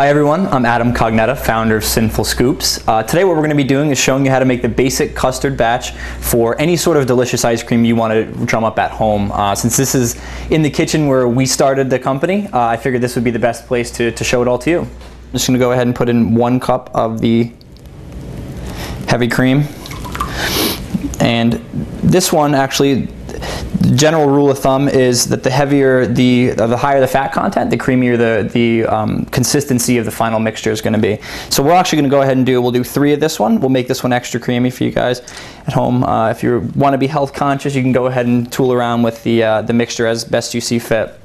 Hi everyone, I'm Adam Cognetta, founder of Sinful Scoops. Today what we're going to be doing is showing you how to make the basic custard batch for any sort of delicious ice cream you want to drum up at home. Since this is in the kitchen where we started the company, I figured this would be the best place to show it all to you. I'm just going to go ahead and put in 1 cup of the heavy cream. And this one actually, the general rule of thumb is that the heavier, the higher the fat content, the creamier the consistency of the final mixture is going to be. So we're actually going to go ahead and we'll do 3 of this one. We'll make this one extra creamy for you guys at home. If you want to be health conscious, you can go ahead and tool around with the mixture as best you see fit.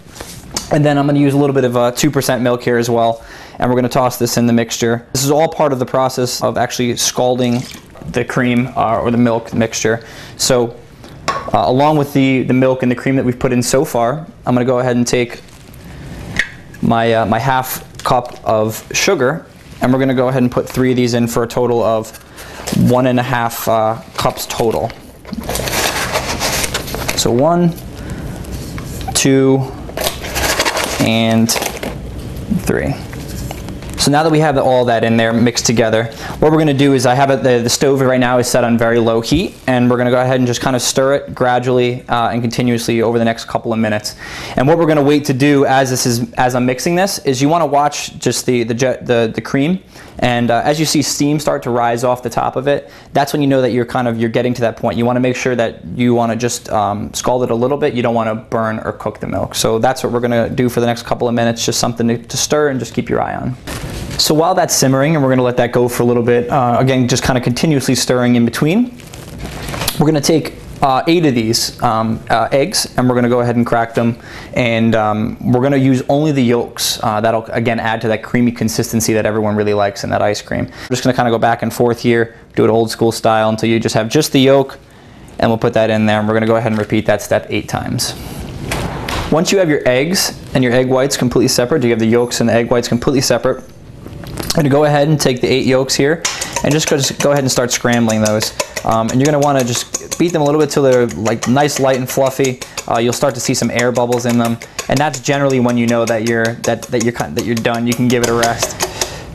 And then I'm going to use a little bit of 2% milk here as well, and we're going to toss this in the mixture. This is all part of the process of actually scalding the cream or the milk mixture. So along with the milk and the cream that we've put in so far, I'm going to go ahead and take my my half cup of sugar, and we're going to go ahead and put 3 of these in for a total of 1.5 cups total. So 1, 2, and 3. So now that we have all that in there mixed together, what we're going to do is I have it, the stove right now is set on very low heat, and we're going to go ahead and just kind of stir it gradually and continuously over the next couple of minutes. And what we're going to wait to do as I'm mixing this is you want to watch just the cream, and as you see steam start to rise off the top of it, that's when you know that you're getting to that point. You want to make sure that you want to just scald it a little bit. You don't want to burn or cook the milk. So that's what we're going to do for the next couple of minutes, just something to stir and just keep your eye on. So while that's simmering, and we're going to let that go for a little bit, again, just kind of continuously stirring in between, we're going to take 8 of these eggs, and we're going to go ahead and crack them, and we're going to use only the yolks. That'll again add to that creamy consistency that everyone really likes in that ice cream. We're just going to kind of go back and forth here, do it old school style until you just have just the yolk, and we'll put that in there, and we're going to go ahead and repeat that step 8 times. Once you have your eggs and your egg whites completely separate, you have the yolks and the egg whites completely separate, I'm going to go ahead and take the 8 yolks here and just go ahead and start scrambling those. And you're going to want to just beat them a little bit till they're like nice, light, and fluffy. You'll start to see some air bubbles in them, and that's generally when you know that you're done. You can give it a rest.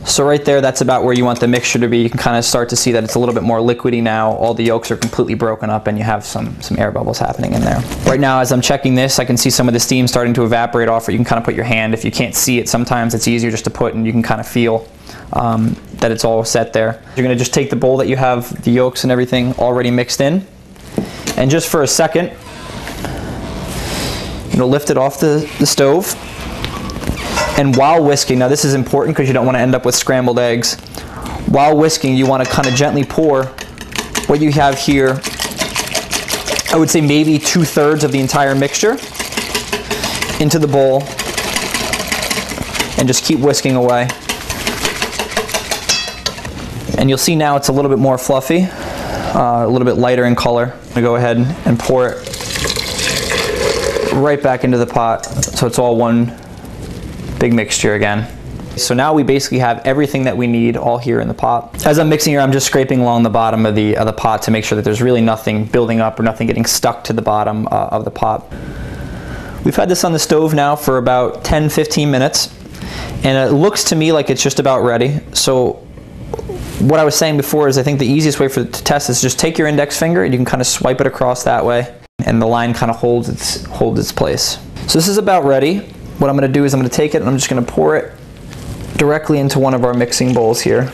So right there, that's about where you want the mixture to be. You can kind of start to see that it's a little bit more liquidy now. All the yolks are completely broken up, and you have some air bubbles happening in there. Right now, as I'm checking this, I can see some of the steam starting to evaporate off it. You can kind of put your hand. If you can't see it, sometimes it's easier just to put, and you can kind of feel that it's all set there. You're going to just take the bowl that you have the yolks and everything already mixed in, and just for a second, lift it off the stove. And while whisking, now this is important because you don't want to end up with scrambled eggs. While whisking, you want to kind of gently pour what you have here. I would say maybe 2/3 of the entire mixture into the bowl, and just keep whisking away. And you'll see now it's a little bit more fluffy, a little bit lighter in color. I'm going to go ahead and pour it right back into the pot so it's all one big mixture again. So now we basically have everything that we need all here in the pot. As I'm mixing here, I'm just scraping along the bottom of the pot to make sure that there's really nothing building up or nothing getting stuck to the bottom of the pot. We've had this on the stove now for about 10-15 minutes, and it looks to me like it's just about ready. So what I was saying before is I think the easiest way to test this is just take your index finger and you can kind of swipe it across that way, and the line kind of holds its place. So this is about ready. What I'm going to do is I'm going to take it and I'm just going to pour it directly into one of our mixing bowls here.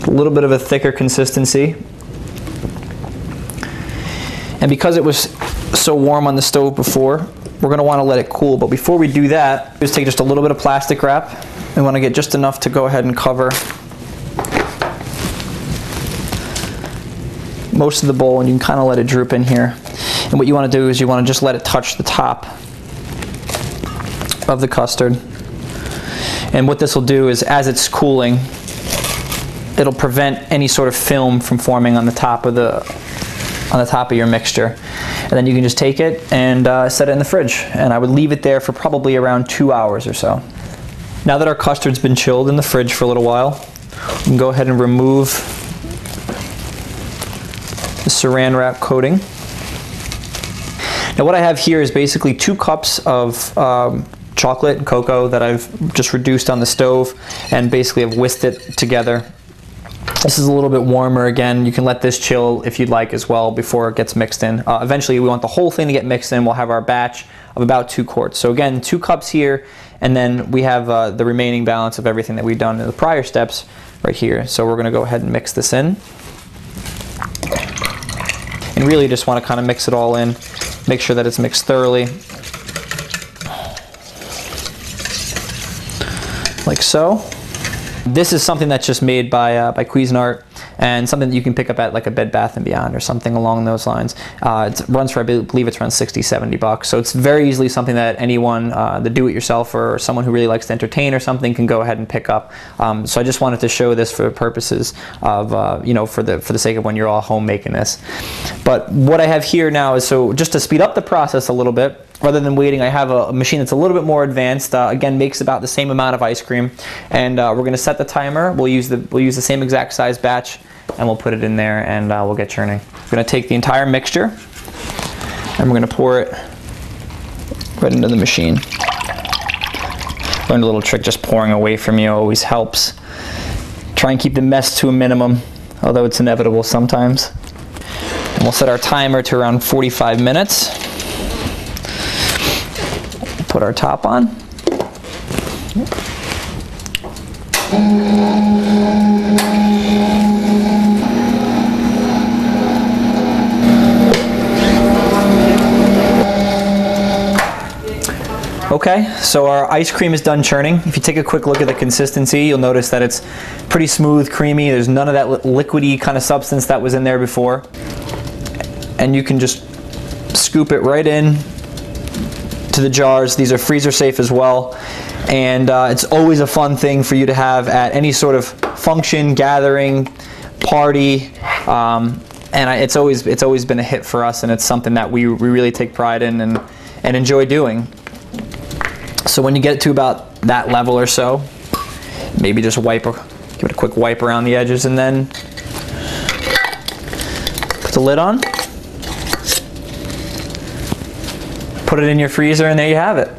A little bit of a thicker consistency. And because it was so warm on the stove before, we're going to want to let it cool. But before we do that, just take just a little bit of plastic wrap. We want to get just enough to go ahead and cover most of the bowl, and you can kind of let it droop in here. And what you want to do is you want to just let it touch the top of the custard. And what this will do is, as it's cooling, it'll prevent any sort of film from forming on the top of your mixture. And then you can just take it and set it in the fridge. And I would leave it there for probably around 2 hours or so. Now that our custard's been chilled in the fridge for a little while, we can go ahead and remove the saran wrap coating. Now what I have here is basically 2 cups of chocolate and cocoa that I've just reduced on the stove and basically have whisked it together. This is a little bit warmer again. You can let this chill if you'd like as well before it gets mixed in. Eventually we want the whole thing to get mixed in. We'll have our batch of about 2 quarts. So again, 2 cups here, and then we have the remaining balance of everything that we've done in the prior steps right here. So we're gonna go ahead and mix this in. And really just wanna kind of mix it all in, make sure that it's mixed thoroughly. Like so. This is something that's just made by Cuisinart, and something that you can pick up at like a Bed Bath & Beyond or something along those lines. It runs for, I believe it's around 60, 70 bucks. So it's very easily something that anyone, the do-it-yourself or someone who really likes to entertain or something, can go ahead and pick up. So I just wanted to show this for purposes of, you know, for the sake of when you're all home making this. But what I have here now is, so just to speed up the process a little bit, rather than waiting, I have a machine that's a little bit more advanced. Again, makes about the same amount of ice cream, and we're going to set the timer. We'll use the same exact size batch, and we'll put it in there, and we'll get churning. We're going to take the entire mixture, and we're going to pour it right into the machine. Learned a little trick: just pouring away from you always helps. Try and keep the mess to a minimum, although it's inevitable sometimes. And we'll set our timer to around 45 minutes. Put our top on. Okay, so our ice cream is done churning. If you take a quick look at the consistency, you'll notice that it's pretty smooth, creamy. There's none of that liquidy kind of substance that was in there before. And you can just scoop it right in to the jars. These are freezer safe as well, and it's always a fun thing for you to have at any sort of function, gathering, party, and it's always been a hit for us, and it's something that we really take pride in and enjoy doing. So when you get to about that level or so, maybe just give it a quick wipe around the edges, and then put the lid on. Put it in your freezer, and there you have it.